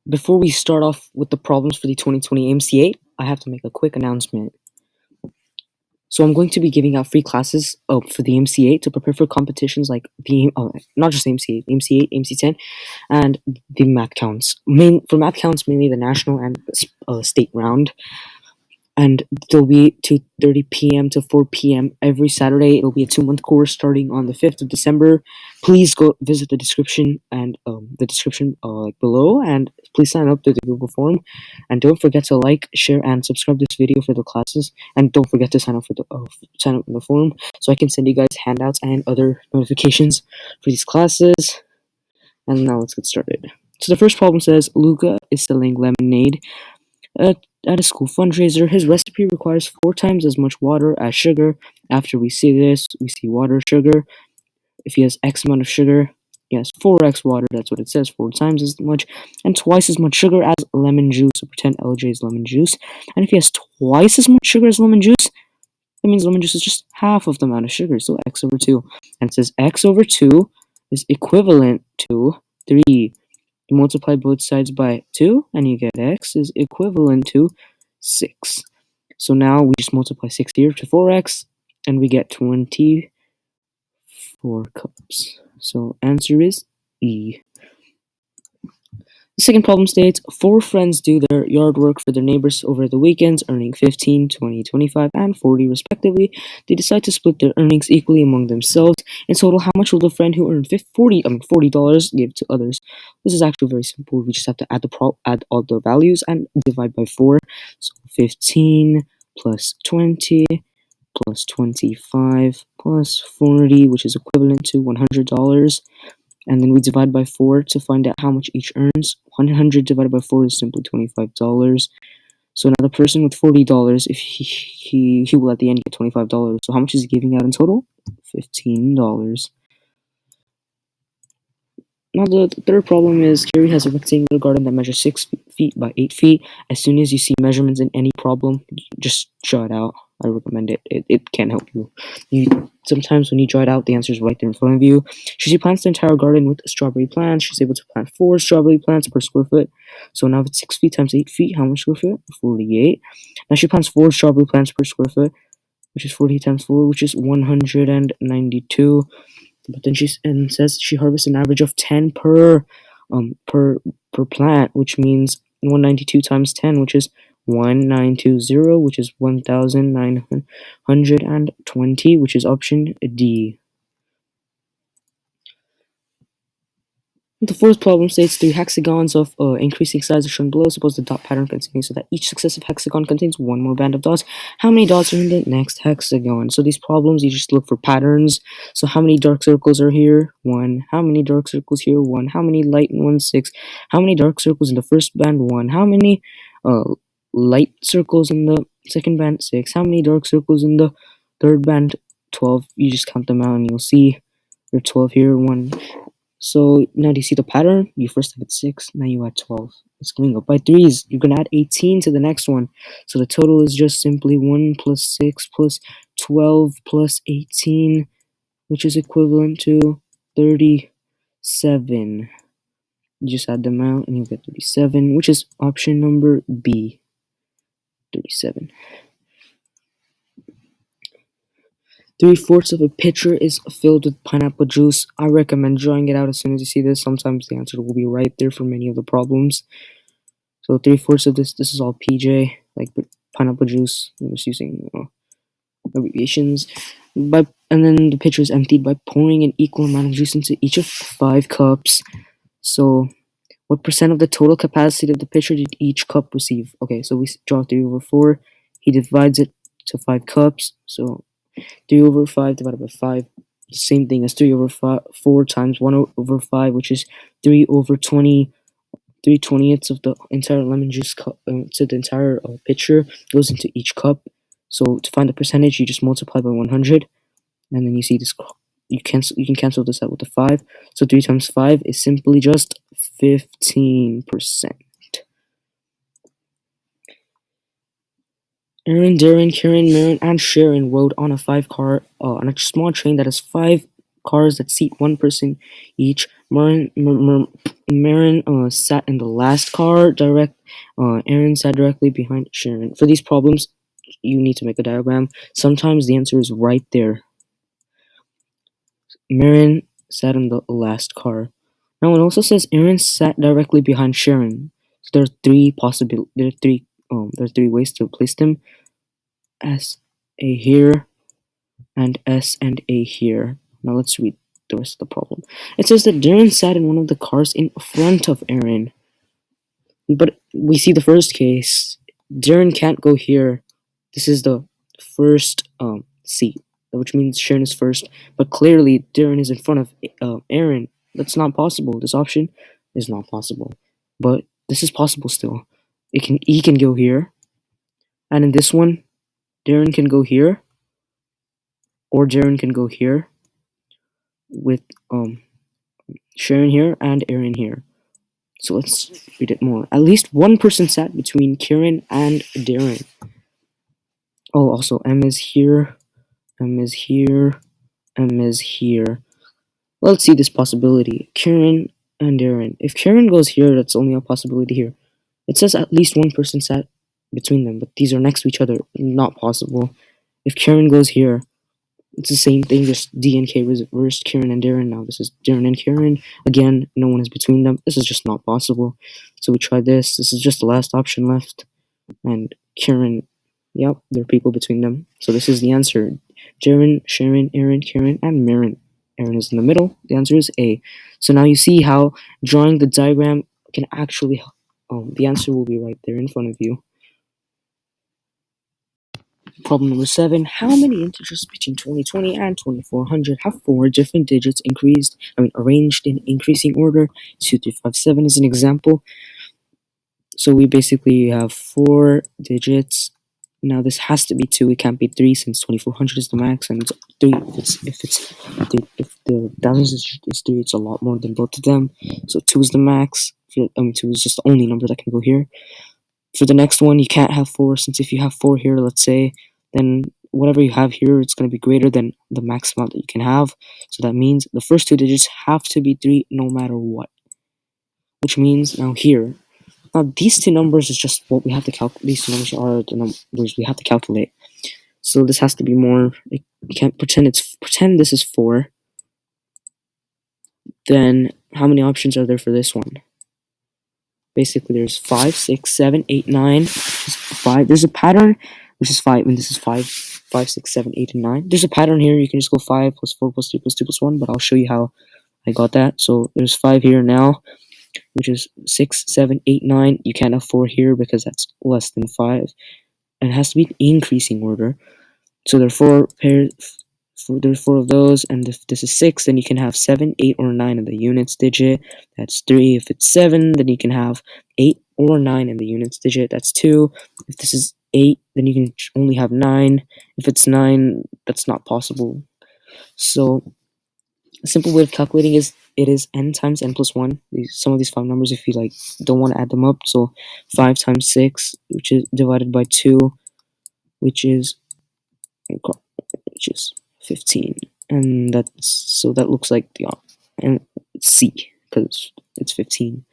Before we start off with the problems for the 2020 AMC8, I have to make a quick announcement. So I'm going to be giving out free classes for the AMC8 to prepare for competitions like the not just AMC8, AMC8, AMC10, and the math counts. For math counts, mainly the national and state round. And they'll be 2:30 p.m. to 4 p.m. every Saturday. It'll be a 2-month course starting on the 5th of December. Please go visit the description and below, and please sign up to the Google form. And don't forget to like, share, and subscribe this video for the classes. And don't forget to sign up in the forum so I can send you guys handouts and other notifications for these classes. And now let's get started. So the first problem says Luca is selling lemonade at a school fundraiser. His recipe requires 4 times as much water as sugar. After we see this, we see water, sugar. If he has X amount of sugar, he has 4x water, that's what it says, 4 times as much, and twice as much sugar as lemon juice. So pretend LJ is lemon juice. And if he has twice as much sugar as lemon juice, that means lemon juice is just half of the amount of sugar, so x over 2. And it says x over 2 is equivalent to 3. You multiply both sides by 2, and you get x is equivalent to 6. So now we just multiply 6 here to 4x, and we get 24 cups. So answer is E. The second problem states 4 friends do their yard work for their neighbors over the weekends, earning 15, 20, 25, and 40 respectively. They decide to split their earnings equally among themselves. In total, how much will the friend who earned $40 give to others? This is actually very simple. We just have to add all the values and divide by 4. So 15 plus 20 plus 25 plus 40, which is equivalent to $100. And then we divide by 4 to find out how much each earns. 100 divided by 4 is simply $25. So now the person with $40, if he will at the end get $25. So how much is he giving out in total? $15. Now the third problem is Carrie has a rectangular garden that measures 6 feet by 8 feet. As soon as you see measurements in any problem, just draw it out. I recommend it. It can help you. Sometimes when you draw it out, the answer is right there in front of you. She plants the entire garden with strawberry plants. She's able to plant 4 strawberry plants per square foot. So now if it's 6 feet times 8 feet, how much square foot? 48. Now she plants 4 strawberry plants per square foot, which is 40 times 4, which is 192. But then says she harvests an average of 10 per plant, which means 192 times 10, which is 1920, which is 1920, which is option D. The fourth problem states 3 hexagons of increasing size are shown below. Suppose the dot pattern continues so that each successive hexagon contains 1 more band of dots. How many dots are in the next hexagon? So these problems, you just look for patterns. So how many dark circles are here? 1. How many dark circles here? 1. How many light ones? 6. How many dark circles in the first band? 1. How many light circles in the second band? 6. How many dark circles in the third band? 12. You just count them out and you'll see there are 12 here. 1. So now do you see the pattern? You first have it 6, now you add 12. It's going up by 3s. You're going to add 18 to the next one. So the total is just simply 1 plus 6 plus 12 plus 18, which is equivalent to 37. You just add them out and you get 37, which is option number B, 37. 3/4 of a pitcher is filled with pineapple juice. I recommend drawing it out as soon as you see this. Sometimes the answer will be right there for many of the problems. So 3/4 of this is all PJ, like pineapple juice. I'm just using abbreviations. And then the pitcher is emptied by pouring an equal amount of juice into each of 5 cups. So what percent of the total capacity of the pitcher did each cup receive? Okay, so we draw 3/4. He divides it to 5 cups. So 3/5 divided by 5, the same thing as 3/4 times 1/5, which is 3/20. 3/20ths of the entire lemon juice cup, so the entire pitcher goes into each cup. So to find the percentage, you just multiply by 100, and then you see this. You can cancel this out with the 5. So 3 times 5 is simply just 15%. Aaron, Darren, Karen, Marin, and Sharon rode on a small train that has 5 cars that seat one person each. Marin sat in the last car. Aaron sat directly behind Sharon. For these problems, you need to make a diagram. Sometimes the answer is right there. Marin sat in the last car. Now it also says Aaron sat directly behind Sharon. So there are three ways to place them. S, A here, and S and A here. Now let's read the rest of the problem. It says that Darren sat in one of the cars in front of Aaron. But we see the first case. Darren can't go here. This is the first seat, which means Sharon is first. But clearly, Darren is in front of Aaron. That's not possible. This option is not possible. But this is possible still. He can go here. And in this one, Darren can go here. Or Darren can go here. With Sharon here and Aaron here. So let's read it more. At least one person sat between Karen and Darren. Oh, also M is here, M is here, M is here. Let's see this possibility. Karen and Darren. If Karen goes here, that's only a possibility here. It says at least one person sat between them, but these are next to each other. Not possible. If Karen goes here, it's the same thing, just D and K reversed. Karen and Darren. Now this is Darren and Karen. Again, no one is between them. This is just not possible. So we try this. This is just the last option left. And Karen, yep, there are people between them. So this is the answer. Darren, Sharon, Aaron, Karen, and Marin. Aaron is in the middle. The answer is A. So now you see how drawing the diagram can actually, the answer will be right there in front of you. Problem number 7. How many integers between 2020 and 2400 have 4 different digits arranged in increasing order? 2, 3, 5, 7 is an example. So we basically have 4 digits. Now this has to be 2. It can't be 3 since 2400 is the max, and 3. If the balance is 3, it's a lot more than both of them. So 2 is the max. 2 is just the only number that can go here. For the next one, you can't have 4, since if you have 4 here, let's say, then whatever you have here, it's going to be greater than the max amount that you can have. So that means the first 2 digits have to be 3 no matter what. Which means now here, now these 2 numbers is just what we have to calculate. These 2 numbers are the numbers we have to calculate. So this has to be more. You can't pretend this is 4. Then how many options are there for this one? Basically, there's 5, 6, 7, 8, 9. 5. There's a pattern, which is 5, and this is 5, 5, 6, 7, 8, and 9. There's a pattern here. You can just go 5 plus 4 plus 3 plus 2 plus 1, but I'll show you how I got that. So there's 5 here now, which is 6, 7, 8, 9. You can't have 4 here because that's less than 5. And it has to be in increasing order. So there are 4 pairs. There's 4 of those, and if this is 6, then you can have 7, 8, or 9 in the units digit. That's 3. If it's 7, then you can have 8 or 9 in the units digit. That's 2. If this is 8, then you can only have 9. If it's 9, that's not possible. So a simple way of calculating is it is n times n plus 1. Some of these 5 numbers, if you don't want to add them up. So 5 times 6, which is divided by 2, which is 15, and that looks like the C because it's 15.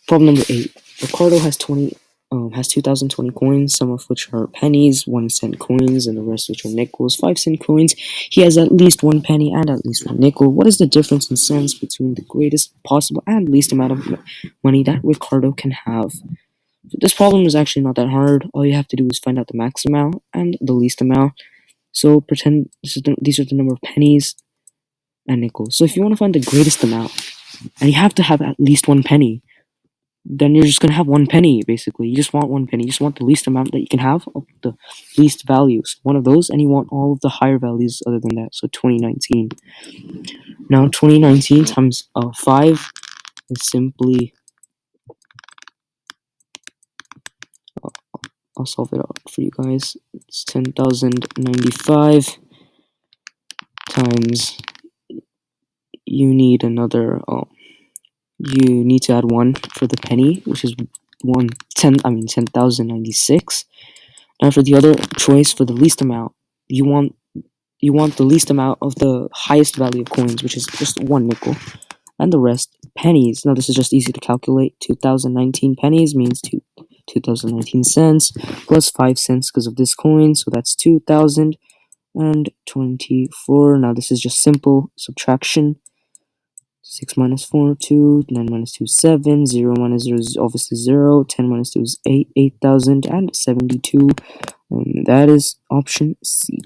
Problem number 8. Ricardo has 2020 coins, some of which are pennies, 1 cent coins, and the rest which are nickels, 5 cent coins. He has at least 1 penny and at least 1 nickel. What is the difference in cents between the greatest possible and least amount of money that Ricardo can have? This problem is actually not that hard. All you have to do is find out the max amount and the least amount. So pretend these are the number of pennies and nickels. So if you want to find the greatest amount, and you have to have at least 1 penny, then you're just going to have 1 penny, basically. You just want 1 penny. You just want the least amount that you can have of the least values. One of those, and you want all of the higher values other than that. So 2019. Now 2019 times 5 is simply... I'll solve it out for you guys. It's 10,095 times, you need to add 1 for the penny, which is 10,096. And for the other choice, for the least amount, you want you want the least amount of the highest value of coins, which is just 1 nickel, and the rest pennies. Now this is just easy to calculate. 2019 pennies means 2019 cents plus 5 cents because of this coin, so that's 2024. Now this is just simple subtraction. 6 minus 4, 2, 9 minus 2, 7, 0 minus 0 is obviously 0, 10 minus 2 is 8, 8,072, and that is option C.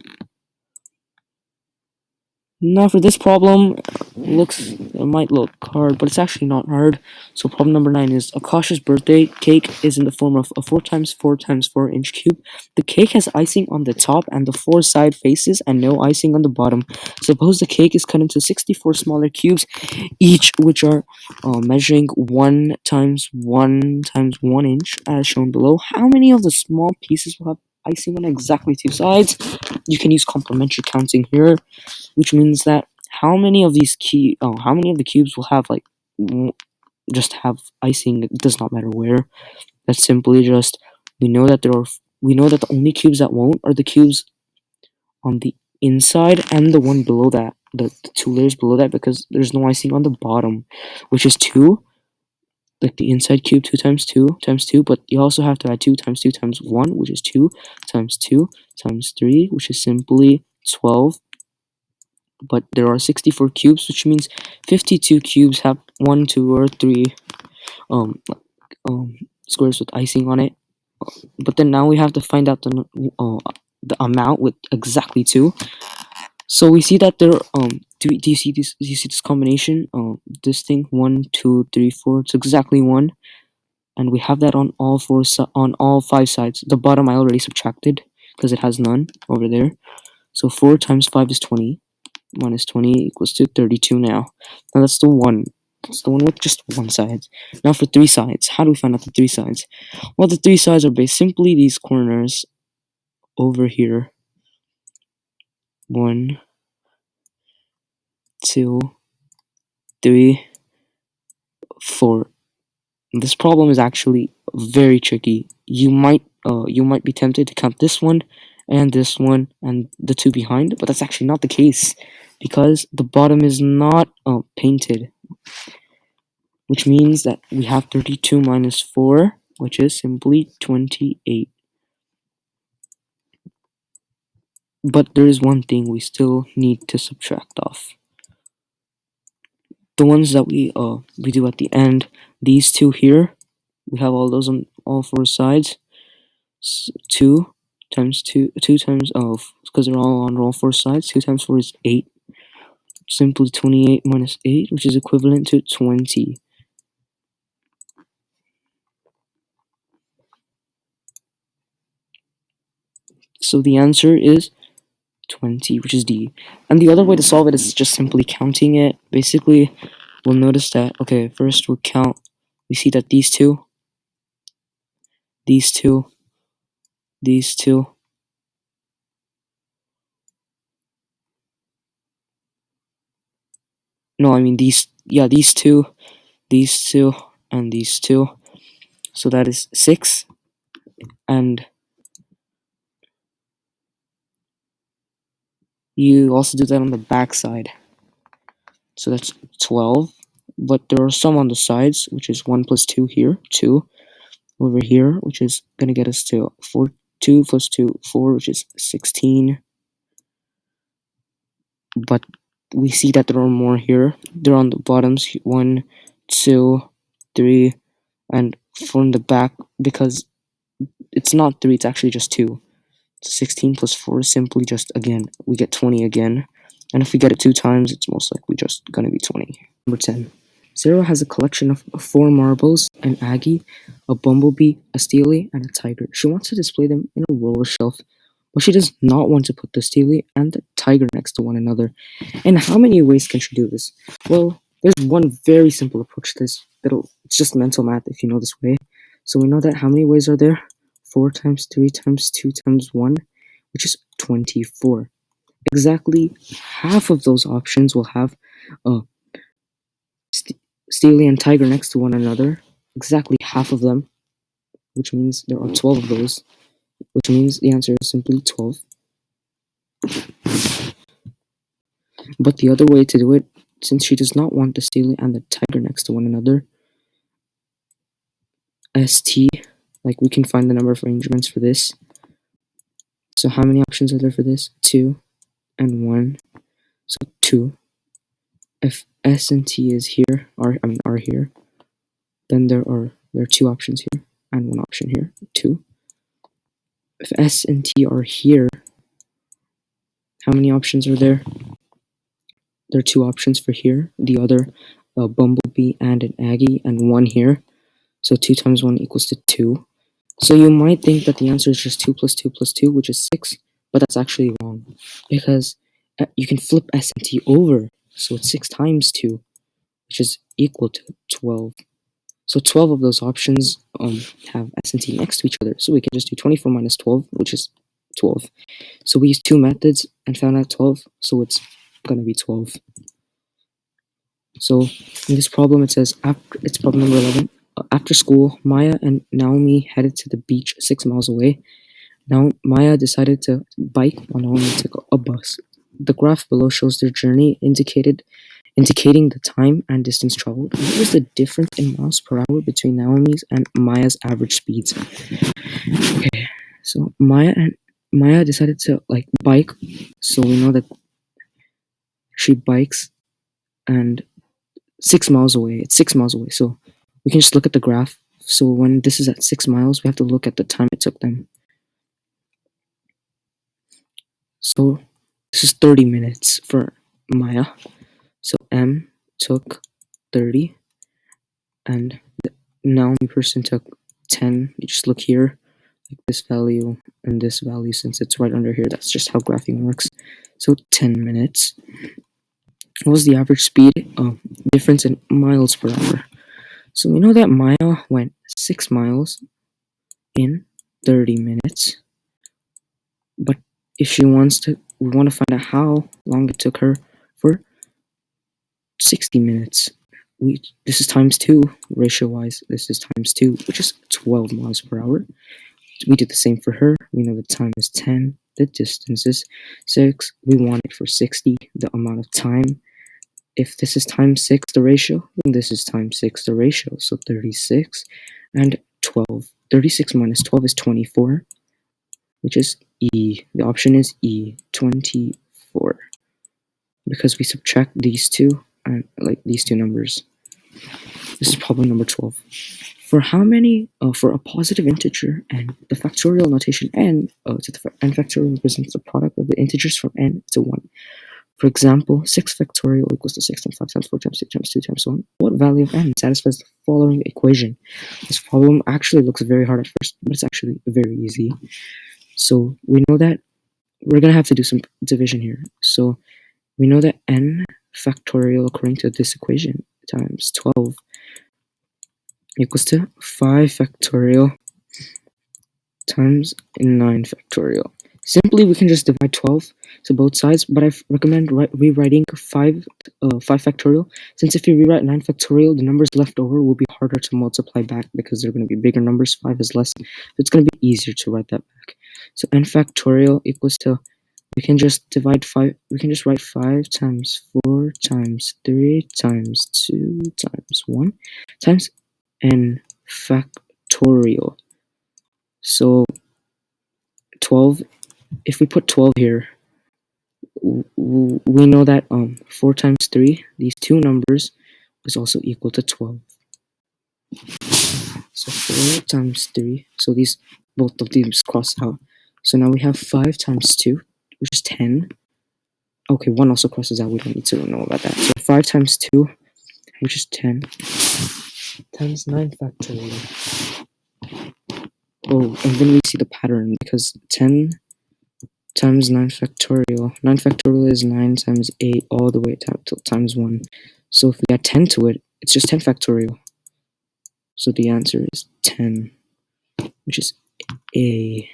Now for this problem, it might look hard, but it's actually not hard. So problem number 9 is a cautious birthday cake is in the form of a 4 times 4 times 4 inch cube. The cake has icing on the top and the 4 side faces and no icing on the bottom. Suppose the cake is cut into 64 smaller cubes, each which are measuring 1 times 1 times 1 inch as shown below. How many of the small pieces will have icing on exactly 2 sides? You can use complementary counting here, which means that how many of the cubes will have just have icing. It does not matter where. That's simply just we know that the only cubes that won't are the cubes on the inside and the one below that, the 2 layers below that, because there's no icing on the bottom, which is 2. Like the inside cube, 2 times 2 times 2, but you also have to add 2 times 2 times 1, which is 2 times 2 times 3, which is simply 12. But there are 64 cubes, which means 52 cubes have 1, 2, or 3 squares with icing on it. But then now we have to find out the amount with exactly 2. So we see that there do you see this? Do you see this combination? This thing 1, 2, 3, 4. It's exactly 1, and we have that on all 5 sides. The bottom I already subtracted because it has none over there. So 4 times 5 is 20. Minus 20 equals to 32 now. Now that's the one. That's the one with just 1 side. Now for 3 sides. How do we find out the 3 sides? Well, the 3 sides are based simply these corners over here. 1, 2, 3, 4. This problem is actually very tricky. You might be tempted to count this one and the 2 behind, but that's actually not the case because the bottom is not painted, which means that we have 32 minus 4, which is simply 28. But there is one thing we still need to subtract off. The ones that we do at the end, these 2 here, we have all those on all 4 sides. 2 times 2 times, because they're all on all 4 sides, 2 times 4 is 8. Simply 28 minus 8, which is equivalent to 20. So the answer is 20, which is D. And the other way to solve it is just simply counting it. Basically, we'll notice that, okay, first we'll count. We see that these two, no, I mean these two, and these two. So that is 6, and you also do that on the back side. So that's 12, but there are some on the sides, which is 1 plus 2 here, 2 over here, which is going to get us to 2 plus 2, 4, which is 16. But we see that there are more here. They're on the bottoms, 1, 2, 3, and 4 in the back, because it's not 3, it's actually just 2. So 16 plus 4 is simply just, again, we get 20 again. And if we get it 2 times, it's most likely just going to be 20. Number 10. Zara has a collection of 4 marbles, an Aggie, a Bumblebee, a Steelle, and a tiger. She wants to display them in a roller shelf, but she does not want to put the Steelle and the tiger next to one another. And how many ways can she do this? Well, there's one very simple approach to this. It's just mental math if you know this way. So we know that how many ways are there? 4 times 3 times 2 times 1, which is 24. Exactly half of those options will have Steelle and tiger next to one another. Exactly half of them, which means there are 12 of those, which means the answer is simply 12. But the other way to do it, since she does not want the Steelle and the tiger next to one another, ST, like we can find the number of arrangements for this. So how many options are there for this? 2 and 1. So 2. If S and T is here, are here, then there are 2 options here and 1 option here. 2. If S and T are here, how many options are there? There are 2 options for here. The other, Bumblebee and an Aggie, and 1 here. So 2 times 1 equals to 2. So you might think that the answer is just 2 plus 2 plus 2, which is 6, but that's actually wrong, because you can flip S and T over, so it's 6 times 2, which is equal to 12. So 12 of those options have S and T next to each other, so we can just do 24 minus 12, which is 12. So we used 2 methods and found out 12, so it's gonna be 12. So in this problem, it says, it's problem number 11. After school, Maya and Naomi headed to the beach 6 miles away. Now, Maya decided to bike while Naomi took a bus. The graph below shows their journey, indicating the time and distance traveled. What was the difference in miles per hour between Naomi's and Maya's average speeds? Okay, so Maya decided to bike, so we know that she bikes and 6 miles away. It's 6 miles away, so we can just look at the graph. So when this is at 6 miles, we have to look at the time it took them. So this is 30 minutes for Maya. So M took 30, and the Naomi person took 10. You just look here, like this value and this value, since it's right under here. That's just how graphing works. So 10 minutes. What was the average speed? Difference in miles per hour. So we know that Maya went 6 miles in 30 minutes. But if she wants to, we want to find out how long it took her for 60 minutes. This is times 2, ratio-wise. This is times 2, which is 12 miles per hour. We do the same for her. We know the time is 10. The distance is 6. We want it for 60, the amount of time. If this is times 6, the ratio, then this is times 6, the ratio. So 36 and 12. 36 minus 12 is 24, which is E. The option is E, 24. Because we subtract these two, and these two numbers. This is problem number 12. For how many, for a positive integer and the factorial notation n, n factorial represents the product of the integers from n to 1. For example, 6 factorial equals to 6 times 5 times 4 times 6 times 2 times 1. What value of n satisfies the following equation? This problem actually looks very hard at first, but it's actually very easy. So we know that we're going to have to do some division here. So we know that n factorial, according to this equation, times 12 equals to 5 factorial times 9 factorial. Simply, we can just divide 12 to both sides, but I recommend rewriting 5 factorial, since if you rewrite 9 factorial, the numbers left over will be harder to multiply back because they're going to be bigger numbers. 5 is less, so it's going to be easier to write that back. So n factorial equals to, we can just divide 5, we can just write 5 times 4 times 3 times 2 times 1 times n factorial. So 12, if we put 12 here, we know that 4 times 3, these two numbers, is also equal to 12. So 4 times 3, so both of these cross out. So now we have 5 times 2, which is 10. Okay, 1 also crosses out, we don't need to know about that. So 5 times 2, which is 10, times 9 factorial. Oh, and then we see the pattern, because 10 times 9 factorial. 9 factorial is 9 times 8 all the way to times 1. So if we add 10 to it, it's just 10 factorial. So the answer is 10, which is A.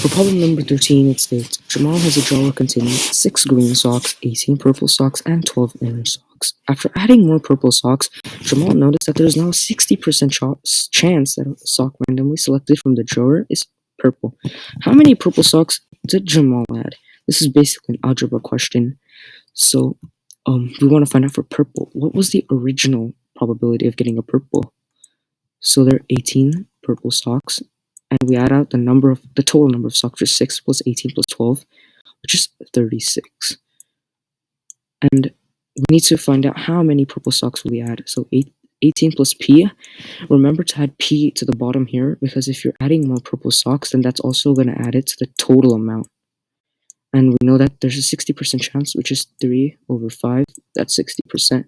For problem number 13, it states, Jamal has a drawer containing 6 green socks, 18 purple socks, and 12 orange socks. After adding more purple socks, Jamal noticed that there is now a 60% chance that a sock randomly selected from the drawer is purple. How many purple socks did Jamal add? This is basically an algebra question. So we want to find out for purple. What was the original probability of getting a purple? So there are 18 purple socks, and we add out the total number of socks, which is 6 plus 18 plus 12, which is 36. And we need to find out how many purple socks will we add. So 18 plus p. Remember to add p to the bottom here, because if you're adding more purple socks, then that's also going to add it to the total amount. And we know that there's a 60% chance, which is 3 over 5. That's 60%.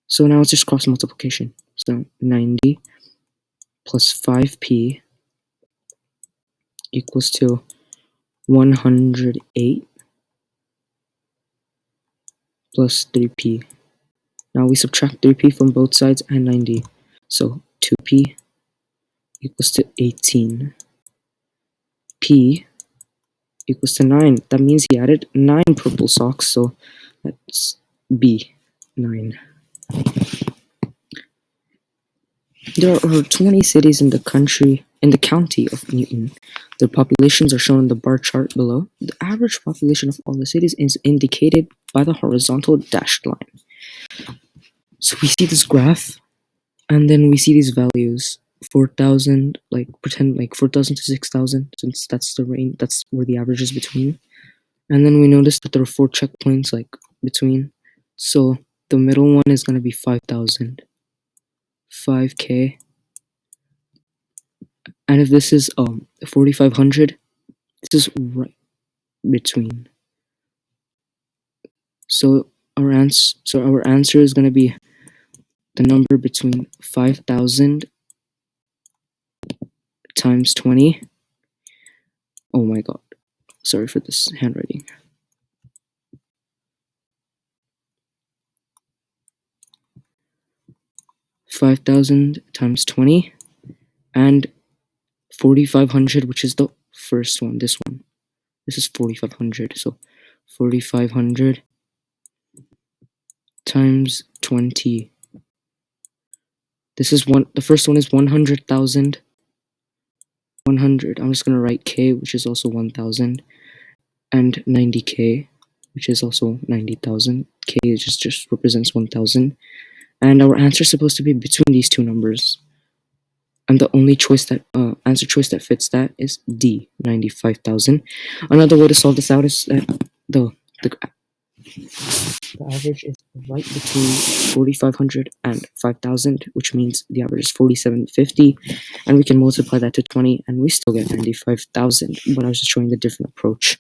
So now it's just cross multiplication. So 90 plus 5p equals to 108 plus 3p. Now we subtract 3p from both sides and 90. So 2p equals to 18. P equals to 9. That means he added 9 purple socks, so that's B, 9. There are 20 cities in the county of Newton. Their populations are shown in the bar chart below. The average population of all the cities is indicated by the horizontal dashed line. So we see this graph, and then we see these values. 4,000, pretend 4,000 to 6,000, since that's the range, that's where the average is between. And then we notice that there are 4 checkpoints between. So the middle one is going to be 5,000, 5k. And if this is 4,500, this is right between. So our answer is going to be the number between 5,000 times 20. Oh my god, sorry for this handwriting. $5,000 times 20 and 4,500, which is the first one. This is 4,500. So 4,500 times 20. The first one is 100,000. 100. I'm just gonna write k, which is also 1,000, and 90k, which is also 90,000. K just represents 1,000, and our answer is supposed to be between these two numbers. And the only answer choice that fits that is D, 95,000. Another way to solve this out is that the average is right between 4,500 and 5,000, which means the average is 4,750, and we can multiply that to 20, and we still get 95,000. But I was just showing the different approach.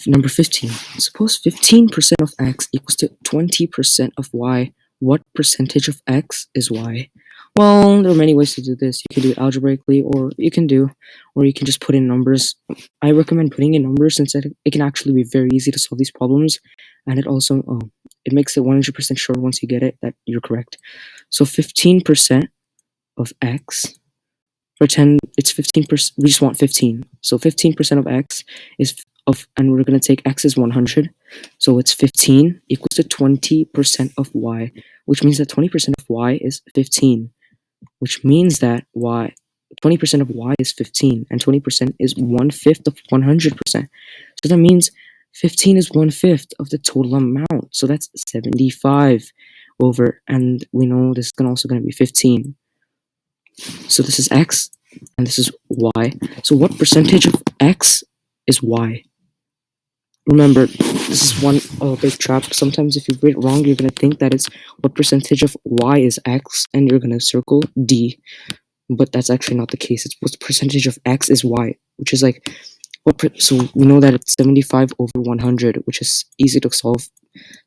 Number 15. Suppose 15% of x equals to 20% of y. What percentage of x is y? Well, there are many ways to do this. You can do it algebraically, or you can just put in numbers. I recommend putting in numbers, since it can actually be very easy to solve these problems, and it also it makes it 100% sure once you get it that you're correct. So 15% of x. Pretend it's 15%. We just want 15. So 15% of x and we're going to take x is 100. So it's 15 equals to 20% of y, which means that 20% of y is 15, which means that 20% of y is 15, and 20% is 1/5 of 100%. So that means 15 is 1/5 of the total amount. So that's 75 over, and we know this is also going to be 15. So this is x, and this is y. So what percentage of x is y? Remember, this is one big trap. Sometimes if you read it wrong, you're going to think that it's what percentage of y is x, and you're going to circle D. But that's actually not the case. It's what percentage of x is y, which is so we know that it's 75 over 100, which is easy to solve,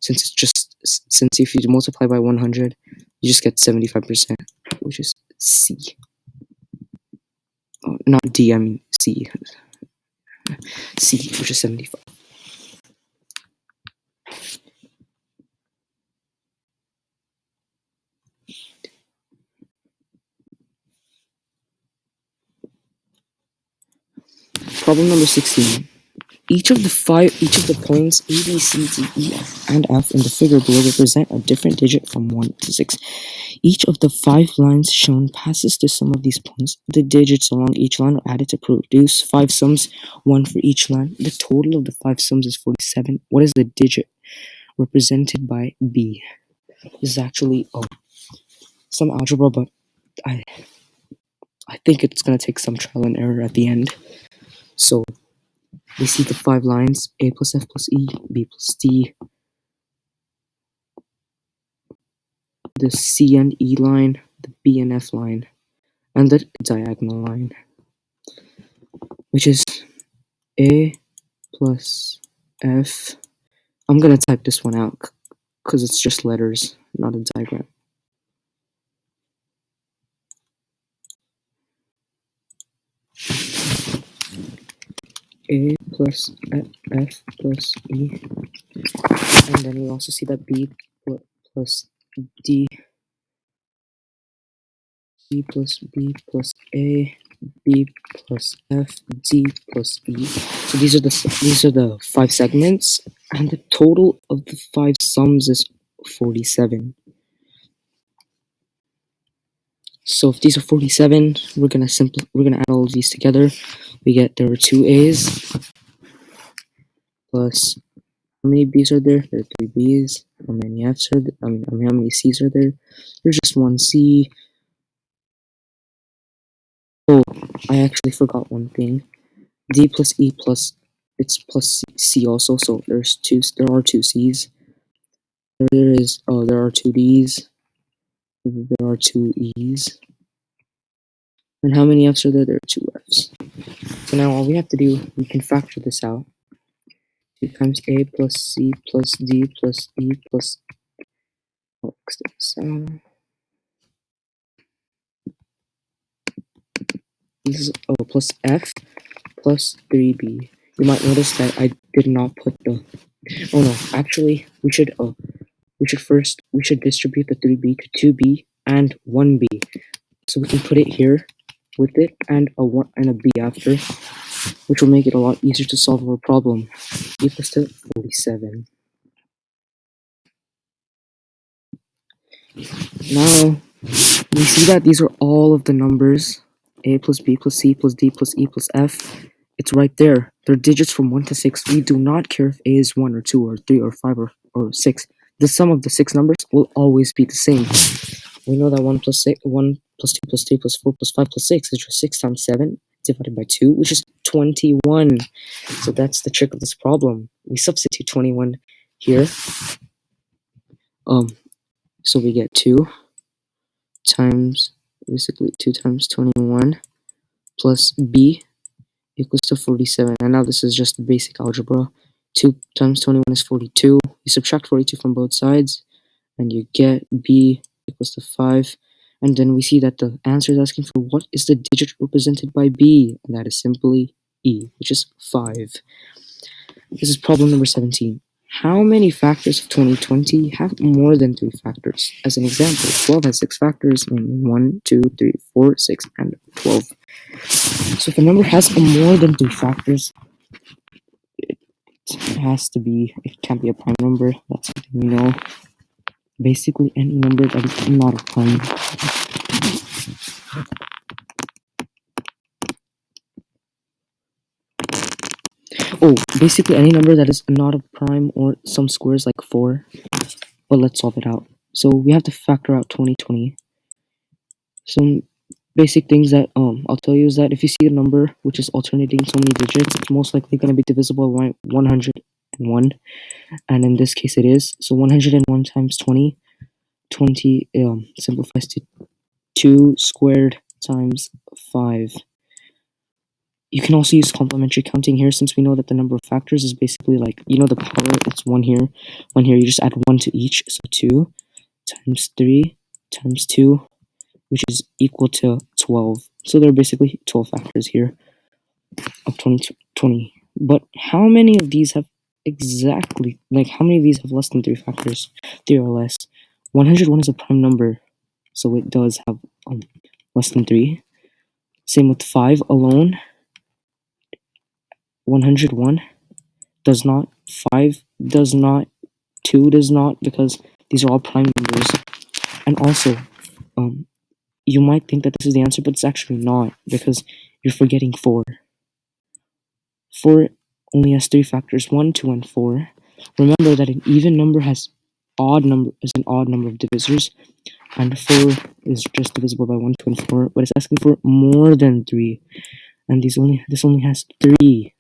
since if you multiply by 100, you just get 75%, which is C. Oh, not D, I mean C. C, which is 75. Problem number 16. Each of the points A, B, C, D, E, F, and F in the figure below represent a different digit from 1 to 6. Each of the 5 lines shown passes to some of these points. The digits along each line are added to produce 5 sums, 1 for each line. The total of the 5 sums is 47. What is the digit represented by B? This is actually some algebra, but I think it's going to take some trial and error at the end. So we see the 5 lines: A plus F plus E, B plus D, the C and E line, the B and F line, and the diagonal line, which is A plus F. I'm going to type this one out because it's just letters, not a diagram. A plus F plus E, and then we also see that B plus D, C plus B plus A, B plus F, D plus E. So these are the 5 segments, and the total of the 5 sums is 47. So if these are 47, we're gonna add all of these together. We get there are 2 A's plus how many B's are there? There are 3 B's. How many F's are there? how many C's are there? There's just 1 C. Oh, I actually forgot one thing. D plus E plus it's plus C also. So there are 2 C's. There are 2 D's. There are 2 E's. And how many F's are there? There are 2 F's. So now all we have to do, we can factor this out. 2 times A plus C plus D plus E plus plus F plus 3B. You might notice that I did not put the. Oh no, actually, we should distribute the 3B to 2B and 1B. So we can put it here with it and a B after, which will make it a lot easier to solve our problem. Equals to 47. Now, we see that these are all of the numbers. A plus B plus C plus D plus E plus F. It's right there. They're digits from 1 to 6. We do not care if A is 1 or 2 or 3 or 5 or 6. The sum of the 6 numbers will always be the same. We know that 1 plus 2 plus 3 plus 4 plus 5 plus 6 is just 6 times 7 divided by 2, which is 21. So that's the trick of this problem. We substitute 21 here. So we get 2 times 21 plus B equals to 47. And now this is just basic algebra. 2 times 21 is 42. You subtract 42 from both sides, and you get B equals to 5. And then we see that the answer is asking for what is the digit represented by B, and that is simply E, which is 5. This is problem number 17. How many factors of 2020 have more than 3 factors? As an example, 12 has 6 factors, namely 1, 2, 3, 4, 6, and 12. So if a number has more than 3 factors, it can't be a prime number. That's something we know. Basically, any number that is not a prime. Basically any number that is not a prime or some squares like 4. But let's solve it out. So we have to factor out 2020. Some basic things that I'll tell you is that if you see a number which is alternating so many digits, it's most likely going to be divisible by 101, and in this case it is. So 101 times 20 simplifies to 2 squared times 5. You can also use complementary counting here, since we know that the number of factors is basically like, the power, it's 1 here, 1 here, you just add 1 to each, so 2 times 3 times 2, which is equal to 12. So there are basically 12 factors here of 2020. But how many of these have how many of these have less than 3 factors? 3 or less. 101 is a prime number, so it does have less than 3. Same with 5 alone. 101 does not, 5 does not, 2 does not, because these are all prime numbers. And also, you might think that this is the answer, but it's actually not, because you're forgetting 4. 4 only has 3 factors, 1, 2, and 4. Remember that an even number has an odd number of divisors, and 4 is just divisible by 1, 2, and 4, but it's asking for more than 3, and this only has 3.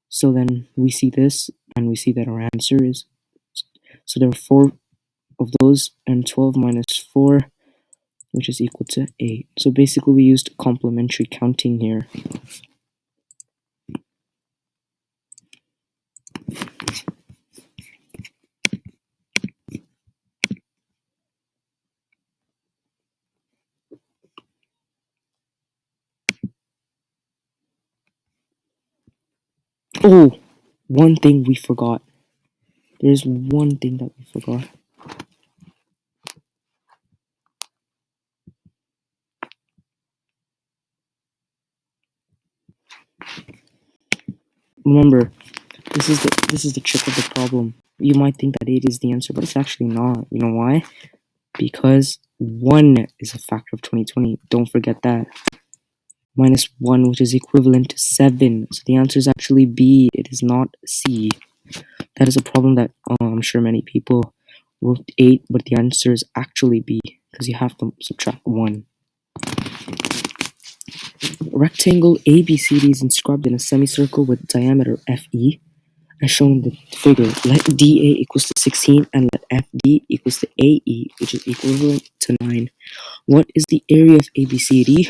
So then we see this, and we see that our answer is, so there are 4 of those, and 12 minus 4, which is equal to 8. So basically we used complementary counting here. Oh, one thing we forgot. There's one thing that we forgot. Remember, this is the trick of the problem. You might think that 8 is the answer, but it's actually not. You know why? Because 1 is a factor of 2020. Don't forget that. Minus 1, which is equivalent to 7. So the answer is actually B. It is not C. That is a problem that I'm sure many people wrote 8, but the answer is actually B, because you have to subtract 1. Rectangle ABCD is inscribed in a semicircle with diameter FE, as shown in the figure. Let DA equals to 16 and let FD equals to AE, which is equivalent to 9. What is the area of ABCD?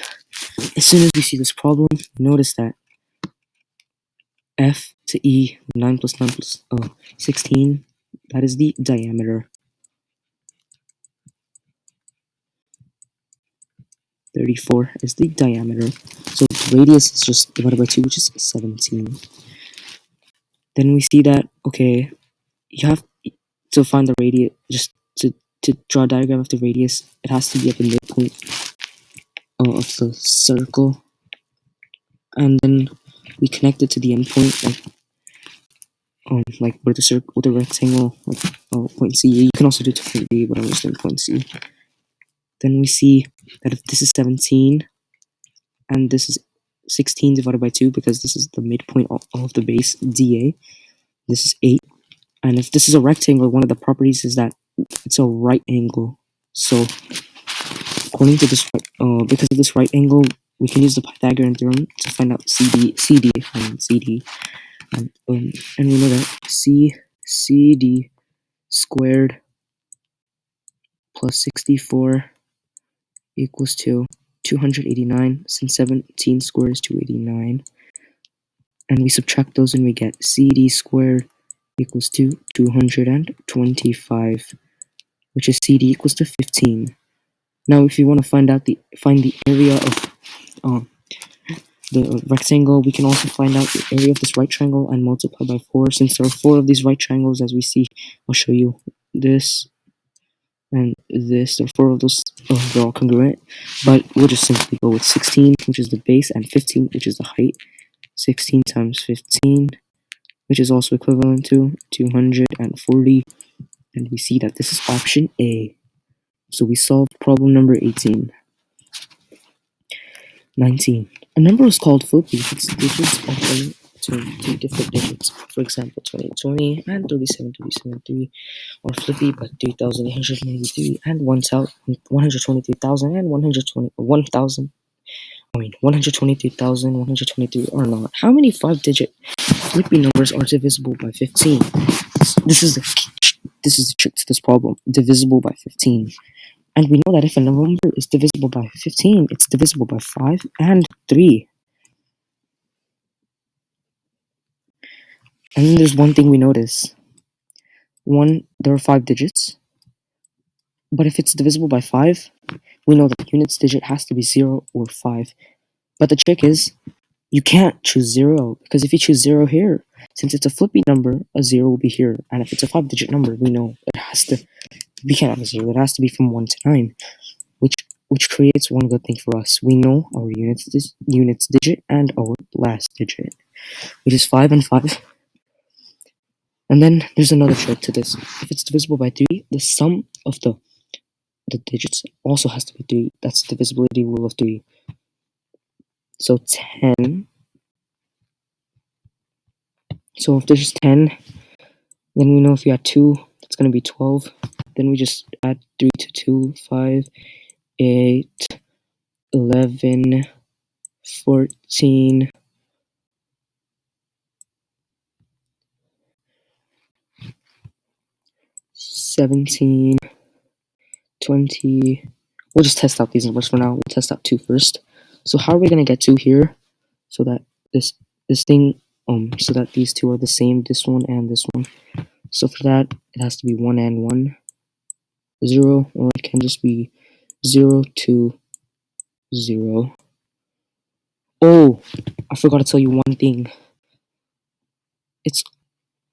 As soon as we see this problem, notice that F to E, 9 plus 9 plus 16, that is the diameter. 34 is the diameter. So the radius is just divided by 2, which is 17. Then we see that, okay, you have to find the radius, just to draw a diagram of the radius, it has to be at the midpoint of the circle. And then we connect it to the endpoint, like where the rectangle, point C. You can also do to point B, but I'm just doing point C. Then we see that if this is 17, and this is 16 divided by 2, because this is the midpoint of the base, DA, this is 8. And if this is a rectangle, one of the properties is that it's a right angle. So, according to this, because of this right angle, we can use the Pythagorean theorem to find out CD, and we know that CD squared plus 64 equals to 289, since 17 squared is 289, and we subtract those and we get CD squared equals to 225, which is CD equals to 15. Now if you want to find the area of the rectangle, we can also find out the area of this right triangle and multiply by 4. Since there are 4 of these right triangles, as we see, I'll show you this and this. There are 4 of those. They're all congruent, but we'll just simply go with 16, which is the base, and 15, which is the height. 16 times 15, which is also equivalent to 240, and we see that this is option A. So we solved problem number 18. 19. A number is called flippy if its digits alternate to 2 different digits. For example, 2020 and 37,373, or flippy but 3,893 and 123,000 and 123,123 are not. How many 5-digit flippy numbers are divisible by 15? This is the trick to this problem. Divisible by 15. And we know that if a number is divisible by 15, it's divisible by 5 and 3. And then there's one thing we notice. There are 5 digits. But if it's divisible by 5, we know that the units digit has to be 0 or 5. But the trick is, you can't choose 0, because if you choose 0 here, since it's a flippy number, a 0 will be here. And if it's a 5-digit number, we know we can't have a 0. It has to be from 1 to 9. Which creates one good thing for us. We know our units digit and our last digit, which is 5 and 5. And then there's another trick to this. If it's divisible by 3, the sum of the the digits also has to be 3. That's divisibility rule of 3. So 10. So if there's 10, then we know if you add 2, it's going to be 12. Then we just add 3 to 2, 5, 8, 11, 14, 17, 20. We'll just test out these numbers for now. We'll test out 2 first. So how are we going to get 2 here so that this thing, so that these two are the same, this one and this one? So for that, it has to be 1 and 1, 0, or it can just be 0 to 0. Oh, I forgot to tell you one thing. It's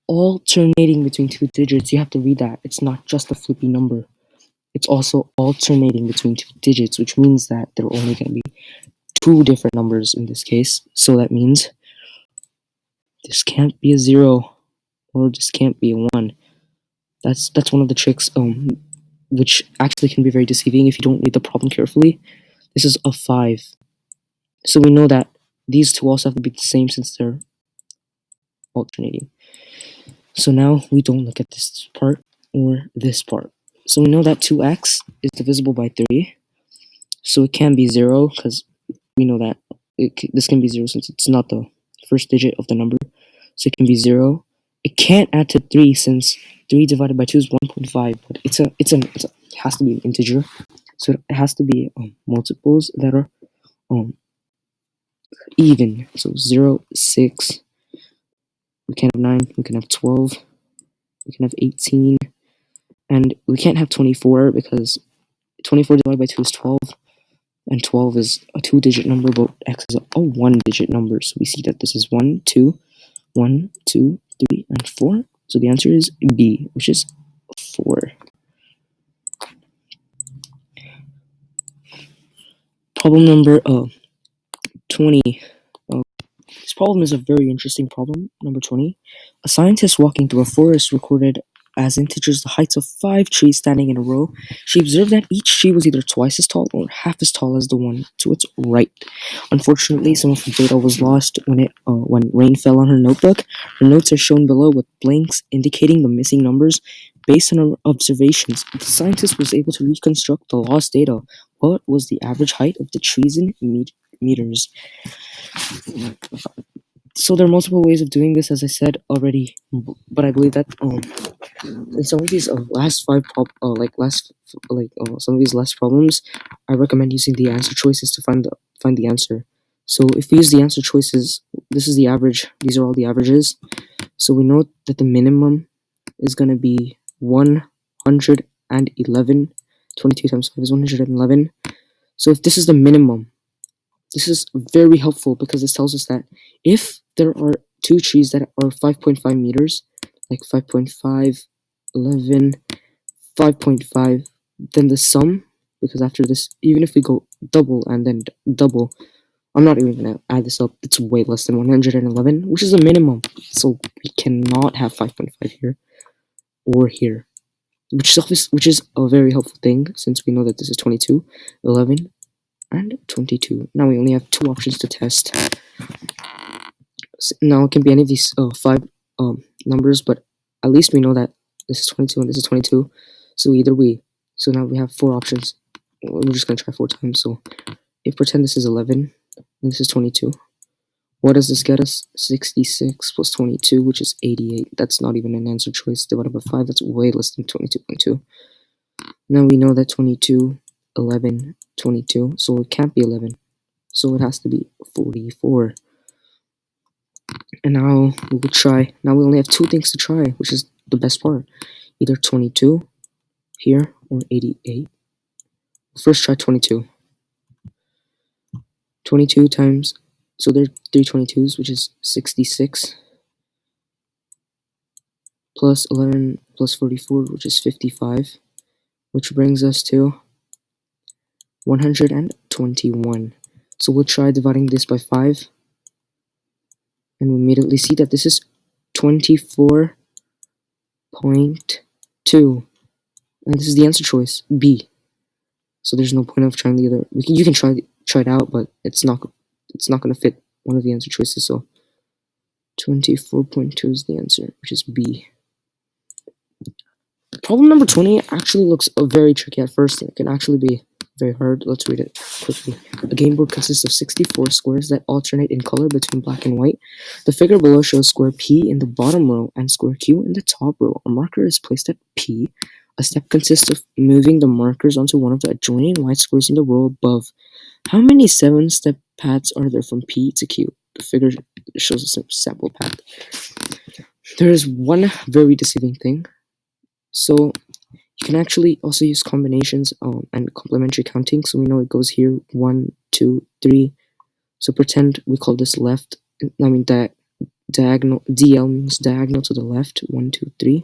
alternating between 2 digits. You have to read that. It's not just a flippy number. It's also alternating between 2 digits, which means that there are only going to be 2 different numbers in this case. So that means this can't be a 0, or this can't be a 1. That's one of the tricks, which actually can be very deceiving if you don't read the problem carefully. This is a 5. So we know that these two also have to be the same since they're alternating. So now we don't look at this part or this part. So we know that 2x is divisible by 3. So it can be 0 because we know that this can be 0 since it's not the first digit of the number. So it can be 0. It can't add to 3 since 3 divided by 2 is 1.5. But it has to be an integer. So it has to be multiples that are even. So 0, 6. We can't have 9. We can have 12. We can have 18. And we can't have 24 because 24 divided by 2 is 12. And 12 is a 2-digit number, but x is a 1-digit number. So we see that this is 1, 2, 1, 2, 3, and 4. So the answer is B, which is 4. Problem number 20. This problem is a very interesting problem. Number 20. A scientist walking through a forest recorded as integers the heights of 5 trees standing in a row. She observed that each tree was either twice as tall or half as tall as the one to its right. Unfortunately, some of her data was lost when rain fell on her notebook. Her notes are shown below with blanks indicating the missing numbers. Based on her observations, the scientist was able to reconstruct the lost data. What was the average height of the trees in meters? So there are multiple ways of doing this, as I said already, but I believe that in some of these some of these last problems, I recommend using the answer choices to find the answer. So if we use the answer choices, this is the average. These are all the averages. So we know that the minimum is going to be 111. 22 times 5 is 111. So if this is the minimum, this is very helpful because this tells us that if there are 2 trees that are 5.5 meters, like 5.5, 11, 5.5, then the sum, because after this, even if we go double and then double, I'm not even going to add this up, it's way less than 111, which is the minimum. So we cannot have 5.5 here or here, which is a very helpful thing since we know that this is 22, 11, and 22. Now we only have 2 options to test. Now it can be any of these 5 numbers, but at least we know that this is 22 and this is 22. So either way. So now we have 4 options. We're just going to try 4 times. So if pretend this is 11 and this is 22. What does this get us? 66 plus 22, which is 88. That's not even an answer choice. Divided by 5, that's way less than 22.2. Now we know that 22, 11, 22. So it can't be 11. So it has to be 44. And now we will try. Now we only have 2 things to try, which is the best part. Either 22 here or 88. First try 22. 22 times, so there are 3 22s, which is 66. Plus 11 plus 44, which is 55. Which brings us to 121. So we'll try dividing this by 5. And we immediately see that this is 24.2. And this is the answer choice, B. So there's no point of trying the other. You can try it out, but it's not going to fit one of the answer choices. So 24.2 is the answer, which is B. Problem number 20 actually looks very tricky at first. It can actually be very hard. Let's read it quickly. A game board consists of 64 squares that alternate in color between black and white. The figure below shows square P in the bottom row and square Q in the top row. A marker is placed at P. A step consists of moving the markers onto one of the adjoining white squares in the row above. How many 7-step paths are there from P to Q? The figure shows a sample path. There is one very deceiving thing. So you can actually also use combinations and complementary counting. So we know it goes here 1, 2, 3. So pretend we call this left. Diagonal. DL means diagonal to the left. 1, 2, 3.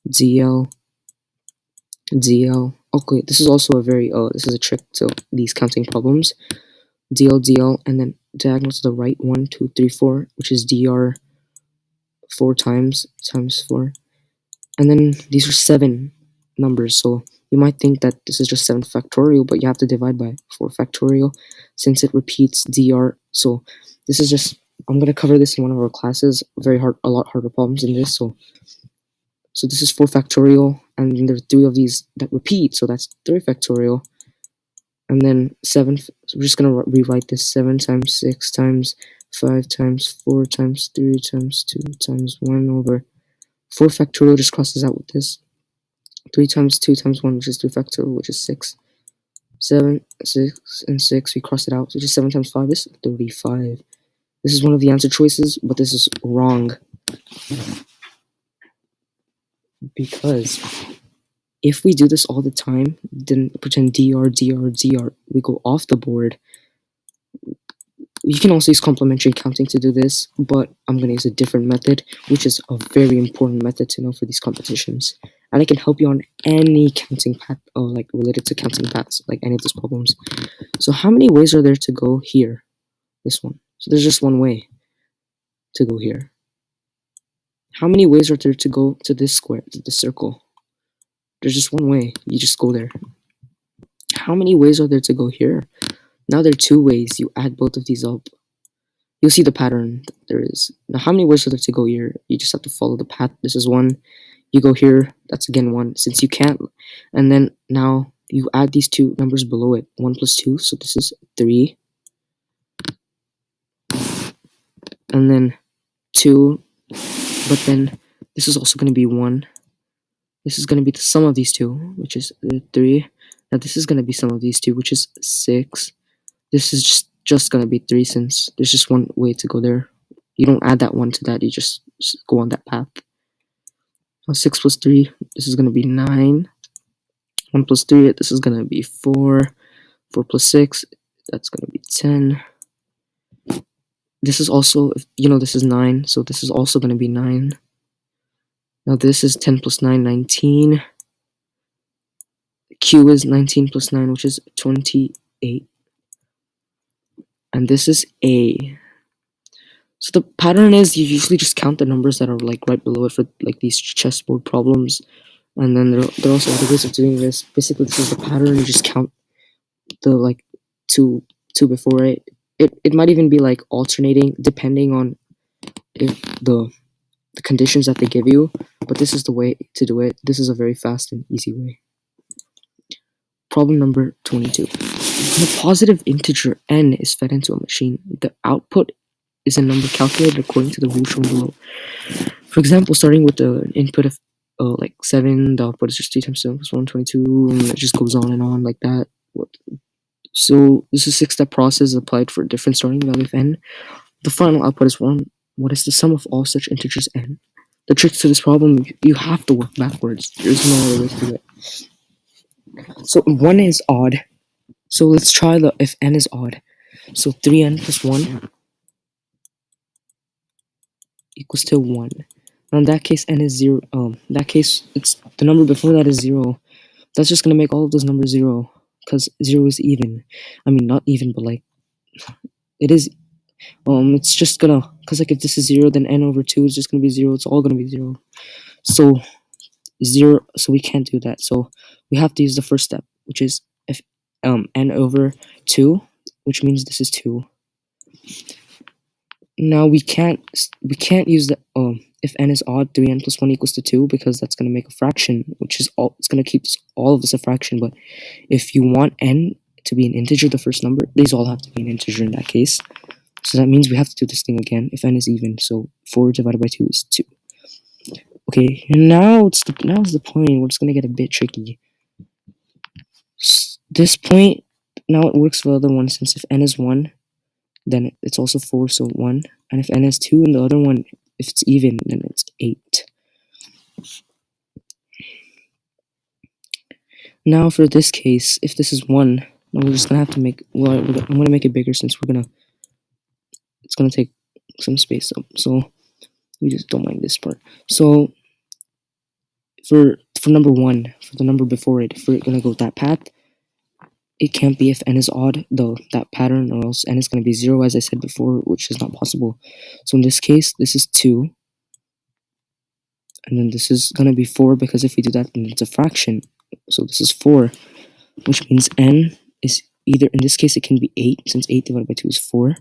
DL. Okay, this is also a very this is a trick to these counting problems. DL, and then diagonal to the right. 1, 2, 3, 4, which is DR 4 times 4. And then these are 7 numbers, so you might think that this is just 7 factorial, but you have to divide by 4 factorial since it repeats DR. So this is just, I'm going to cover this in one of our classes. A lot harder problems in this. So this is 4 factorial, and then there are 3 of these that repeat, so that's 3 factorial. And then 7, so we're just going to rewrite this 7 times 6 times 5 times 4 times 3 times 2 times 1 over 4 factorial just crosses out with this. 3 times 2 times 1, which is 3 factorial, which is 6. 7, 6, and 6, we cross it out, which is 7 times 5 is 35. This is one of the answer choices, but this is wrong. Because if we do this all the time, then pretend DR, we go off the board. You can also use complementary counting to do this, but I'm going to use a different method, which is a very important method to know for these competitions. And it can help you on any counting path, like related to counting paths, like any of those problems. So how many ways are there to go here? This one. So there's just one way to go here. How many ways are there to go to this square, to the circle? There's just one way. You just go there. How many ways are there to go here? Now there are 2 ways. You add both of these up. You'll see the pattern that there is. Now how many ways are there to go here? You just have to follow the path. This is 1. You go here. That's again 1. Since you can't. And then now you add these 2 numbers below it. 1 plus 2. So this is 3. And then 2. But then this is also going to be 1. This is going to be the sum of these 2, which is 3. Now this is going to be sum of these 2, which is 6. This is just going to be 3 since there's just one way to go there. You don't add that 1 to that, you just go on that path. Now 6 plus 3, this is going to be 9. 1 plus 3, this is going to be 4. 4 plus 6, that's going to be 10. This is also, this is 9, so this is also going to be 9. Now this is 10 plus 9, 19. Q is 19 plus 9, which is 28. And this is A. So the pattern is you usually just count the numbers that are like right below it for like these chessboard problems. And then there are also other ways of doing this. Basically, this is the pattern. You just count the like two before it. It might even be like alternating depending on if the conditions that they give you. But this is the way to do it. This is a very fast and easy way. Problem number 22. When a positive integer n is fed into a machine, the output is a number calculated according to the rule shown below. For example, starting with the input of like 7, the output is just 3 times 7 plus 1, 22, and it just goes on like that. So this is a 6-step process applied for a different starting value of n. The final output is 1. What is the sum of all such integers n? The trick to this problem, you have to work backwards. There's no other way to do it. So 1 is odd. So let's try if n is odd. So 3n plus 1 equals to 1. Now in that case n is 0. In that case it's the number before that is 0. That's just gonna make all of those numbers 0. Because 0 is even. I mean not even, but like it is it's just gonna, because like if this is 0 then n over 2 is just gonna be 0. It's all gonna be 0. So 0, so we can't do that. So we have to use the first step, which is if n over 2, which means this is 2. Now we can't use the if n is odd, 3n plus 1 equals to 2, because that's going to make a fraction, which is it's going to keep all of this a fraction. But if you want n to be an integer, the first number, these all have to be an integer in that case. So that means we have to do this thing again if n is even. So 4 divided by 2 is 2. Okay, and now it's the point where it's going to get a bit tricky. This point, now it works for the other one, since if n is 1, then it's also 4, so 1. And if n is 2 and the other one, if it's even, then it's 8. Now for this case, if this is 1, now we're just going to have to make, well, I'm going to make it bigger since it's going to take some space up. So we just don't mind this part. So for number 1, for the number before it, if we're going to go with that path, it can't be if n is odd, though, that pattern, or else n is going to be 0, as I said before, which is not possible. So in this case, this is 2. And then this is going to be 4, because if we do that, then it's a fraction. So this is 4, which means n is either, in this case, it can be 8, since 8 divided by 2 is 4.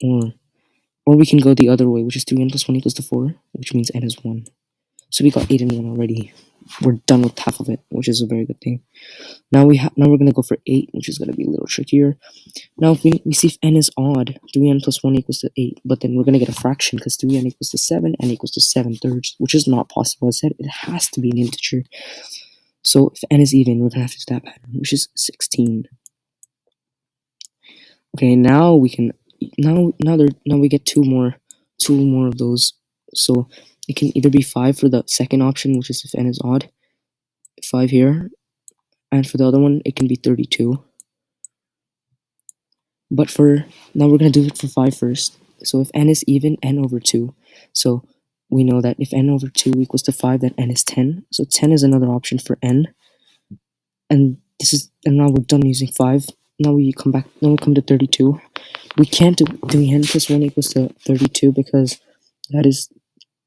Or we can go the other way, which is 3n plus 1 equals to 4, which means n is 1. So we got 8 and 1 already. We're done with half of it, which is a very good thing. Now we're going to go for 8, which is going to be a little trickier. Now if we see if n is odd, 3n plus 1 equals to 8, but then we're going to get a fraction, because 3n equals to 7, n equals to 7/3, which is not possible. I said it has to be an integer. So if n is even, we're going to have to do that pattern, which is 16. Okay, now we can, now we get two more of those. So it can either be 5 for the second option, which is if n is odd, 5 here, and for the other one, it can be 32. But now we're going to do it for 5 first. So if n is even, n over 2. So we know that if n over 2 equals to 5, then n is 10. So 10 is another option for n. And now we're done using 5. Now we come to 32. We can't do n plus 1 equals to 32, because that is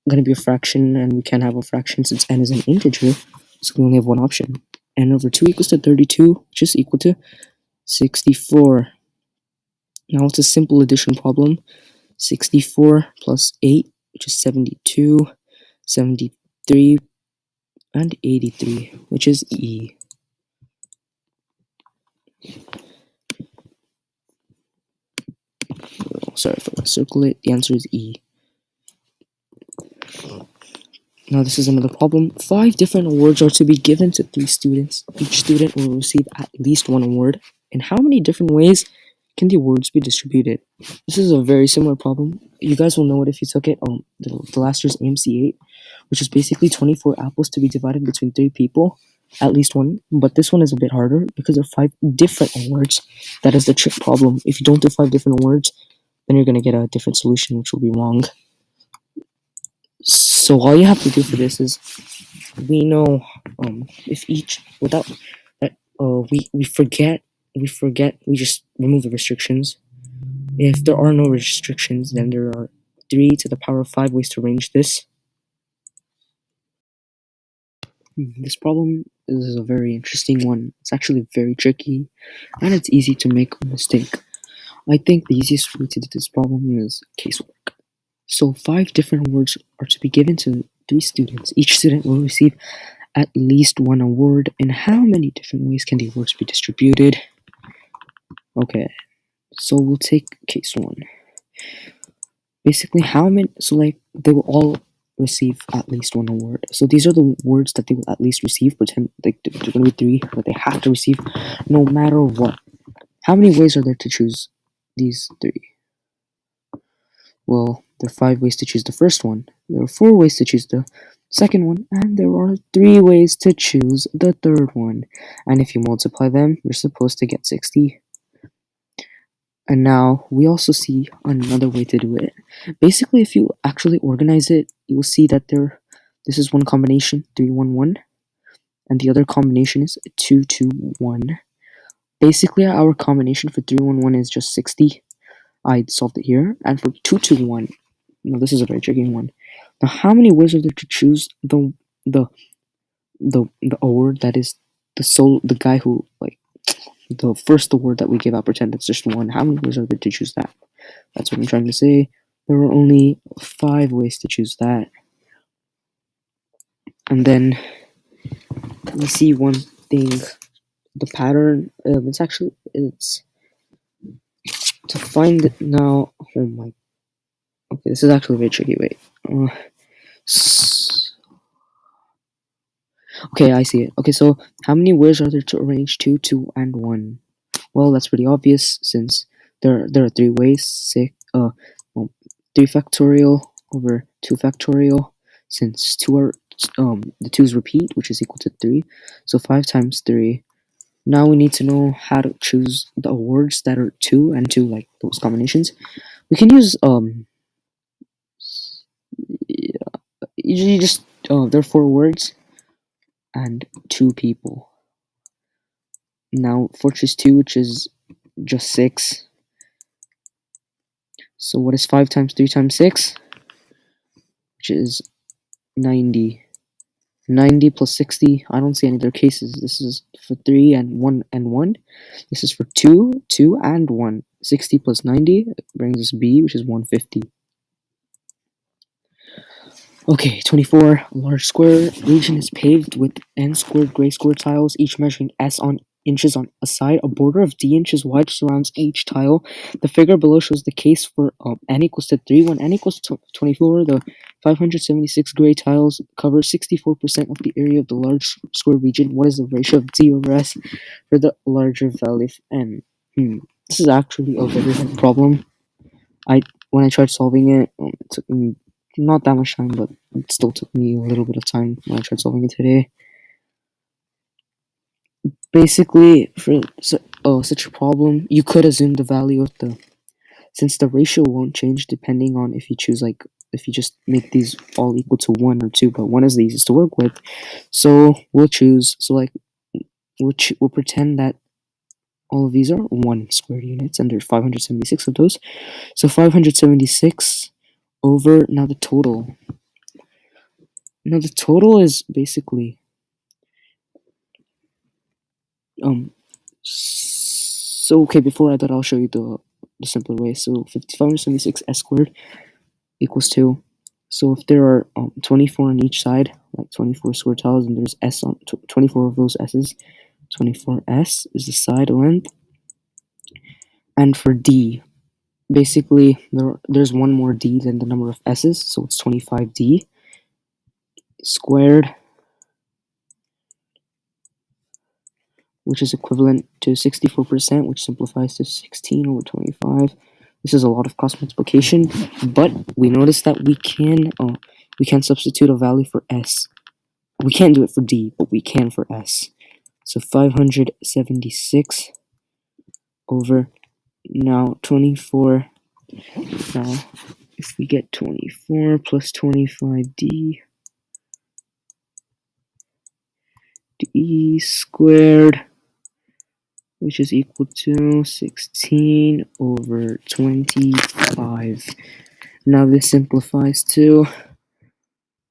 going to be a fraction, and we can't have a fraction since n is an integer. So we only have one option. N over 2 equals to 32, which is equal to 64. Now it's a simple addition problem. 64 plus 8, which is 72, 73, and 83, which is E. Sorry if I circle it. The answer is E. Now this is another problem. 5 different awards are to be given to 3 students. Each student will receive at least 1 award. In how many different ways can the awards be distributed? This is a very similar problem. You guys will know it if you took it on the last year's AMC 8, which is basically 24 apples to be divided between 3 people, at least 1. But this one is a bit harder because there are 5 different awards. That is the trick problem. If you don't do 5 different awards, then you're going to get a different solution, which will be wrong. So all you have to do for this is, we know if each, without that, we forget, we just remove the restrictions. If there are no restrictions, then there are 3 to the power of 5 ways to arrange this. This problem is a very interesting one. It's actually very tricky, and it's easy to make a mistake. I think the easiest way to do this problem is casework. So 5 different awards are to be given to 3 students. Each student will receive at least 1 award. In how many different ways can the awards be distributed? Okay, so we'll take case 1. Basically, they will all receive at least 1 award. So these are the awards that they will at least receive. Pretend like they're going to be 3, but they have to receive no matter what. How many ways are there to choose these 3? Well, there are 5 ways to choose the first one, there are 4 ways to choose the second one, and there are 3 ways to choose the third one. And if you multiply them, you're supposed to get 60. And now we also see another way to do it. Basically, if you actually organize it, you will see that this is one combination, 3, 1, 1, and the other combination is 2, 2, 1. Basically, our combination for 3, 1, 1 is just 60. I solved it here. And for 2, 2, 1, now this is a very tricky one. Now, how many ways are there to choose the award that is the guy who the word that we give out, pretend it's just one. How many ways are there to choose that? That's what I'm trying to say. There are only 5 ways to choose that. And then we see one thing, the pattern. It's to find it now. Oh my. Okay, this is actually very tricky. Wait. Okay, I see it. Okay, so how many words are there to arrange 2, 2, and 1? Well, that's pretty obvious since there are 3 ways. 3 factorial over 2 factorial. Since 2 are the 2's repeat, which is equal to 3. So 5 times 3. Now we need to know how to choose the words that are 2 and 2, like those combinations. We can use usually just there are 4 words and 2 people. Now 4 choose 2, which is just 6. So what is 5 times 3 times 6? Which is 90. 90 plus 60. I don't see any other cases. This is for 3 and 1 and 1. This is for 2, 2 and 1. 60 plus 90 brings us B, which is 150. Okay, 24. A large square region is paved with n squared gray square tiles, each measuring s on inches on a side. A border of d inches wide surrounds each tile. The figure below shows the case for n equals to 3. When n equals to 24, the 576 gray tiles cover 64% of the area of the large square region. What is the ratio of d over s for the larger value of n? This is actually a very hard problem. When I tried solving it, it took me not that much time, but it still took me a little bit of time when I tried solving it today. Basically, for such a problem, you could assume the value of since the ratio won't change depending on if you choose, like, if you just make these all equal to 1 or 2, but 1 is the easiest to work with. So we'll pretend that all of these are 1 squared units, and there's 576 of those. So 576 over, now the total. Now the total is basically so okay, before I thought I'll show you the simpler way. So 576 s squared equals 2. So if there are 24 on each side, like 24 square tiles, and there's s on 24 of those s's, 24s is the side length. And for d, basically there's one more d than the number of s's, so it's 25d squared, which is equivalent to 64%, which simplifies to 16 over 25. This is a lot of cross multiplication, but we notice that we can substitute a value for s. We can't do it for d, but we can for s. So 576 over, now 24. Now if we get 24 plus 25d d squared, which is equal to 16 over 25. Now this simplifies to,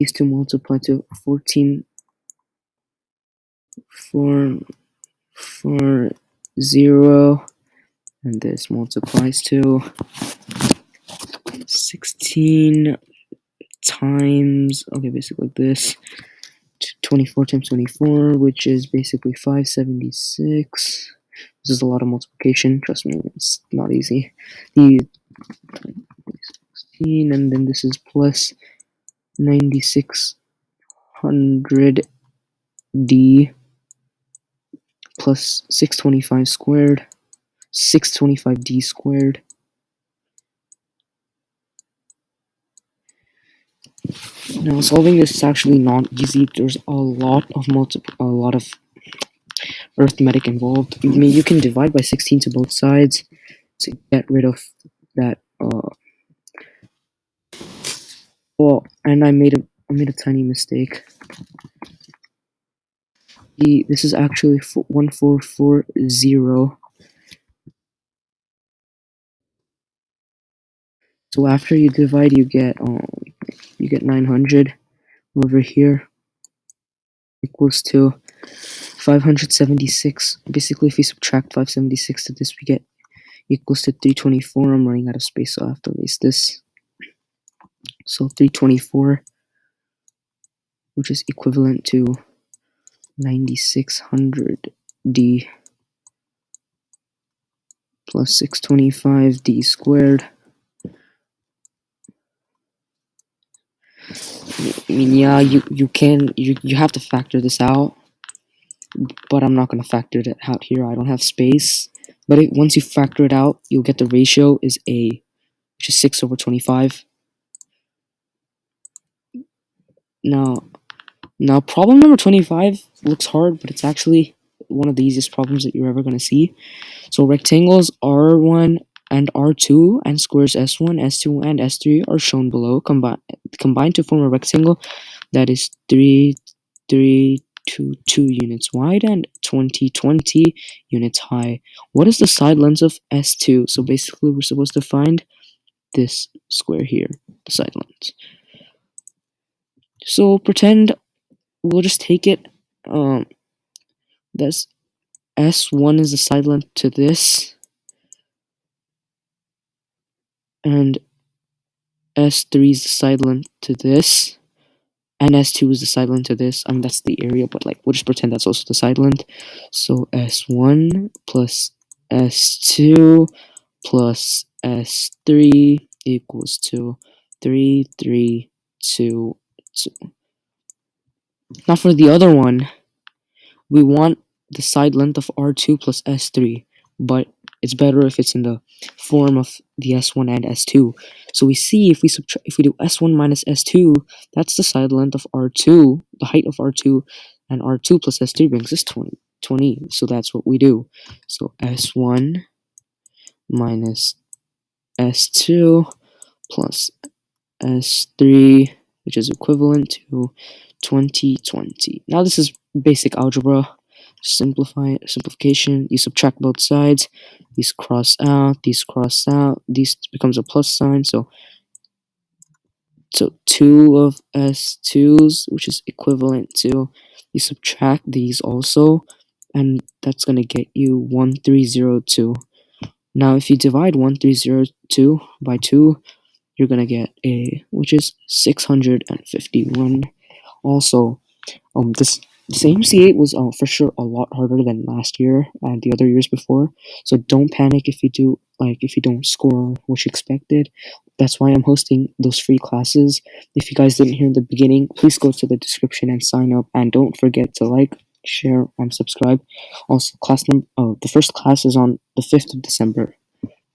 these two multiply to 14, 0, and this multiplies to 16 times, okay, basically like this, 24 times 24, which is basically 576. This is a lot of multiplication, trust me, it's not easy. The 16, and then this is plus 9600d plus 625 squared, 625d squared. Now solving this is actually not easy. There's a lot of arithmetic involved. I mean, you can divide by 16 to both sides to get rid of that. And I made a tiny mistake. This is actually 1440. So after you divide, you get 900 over here equals to 576. Basically, if we subtract 576 to this, we get equals to 324. I'm running out of space, so I have to erase this. So 324, which is equivalent to 9600d plus 625d squared. I mean, yeah, you have to factor this out, but I'm not going to factor it out here. I don't have space. But once you factor it out, you'll get the ratio is A, which is 6/25. Now, problem number 25 looks hard, but it's actually one of the easiest problems that you're ever going to see. So rectangles R1 and R2 and squares S1, S2, and S3 are shown below, combined to form a rectangle that is 2 units wide and 20 units high. What is the side length of S2? So basically, we're supposed to find this square here, the side length. So pretend we'll just take it. That's S1 is the side length to this, and S3 is the side length to this, and S2 is the side length to this. I mean, that's the area, but like, we'll just pretend that's also the side length. So S1 plus S2 plus S3 equals to 3, 3, 2, 2. Now for the other one, we want the side length of R2 plus S3, but it's better if it's in the form of the S1 and S2. So we see if we do S1 minus S2, that's the side length of R2, the height of R2, and R2 plus S3 brings us 20. So that's what we do. So S1 minus S2 plus S3, which is equivalent to 20. Now this is basic algebra. Simplification. You subtract both sides. These cross out. These cross out. This becomes a plus sign. So 2 of S2s, which is equivalent to, you subtract these also, and that's gonna get you 1302. Now if you divide 1302 by 2, you're gonna get A, which is 651. Also, this AMC8 was for sure a lot harder than last year and the other years before. So don't panic if you don't score what you expected. That's why I'm hosting those free classes. If you guys didn't hear in the beginning, please go to the description and sign up. And don't forget to like, share, and subscribe. Also, the first class is on the 5th of December.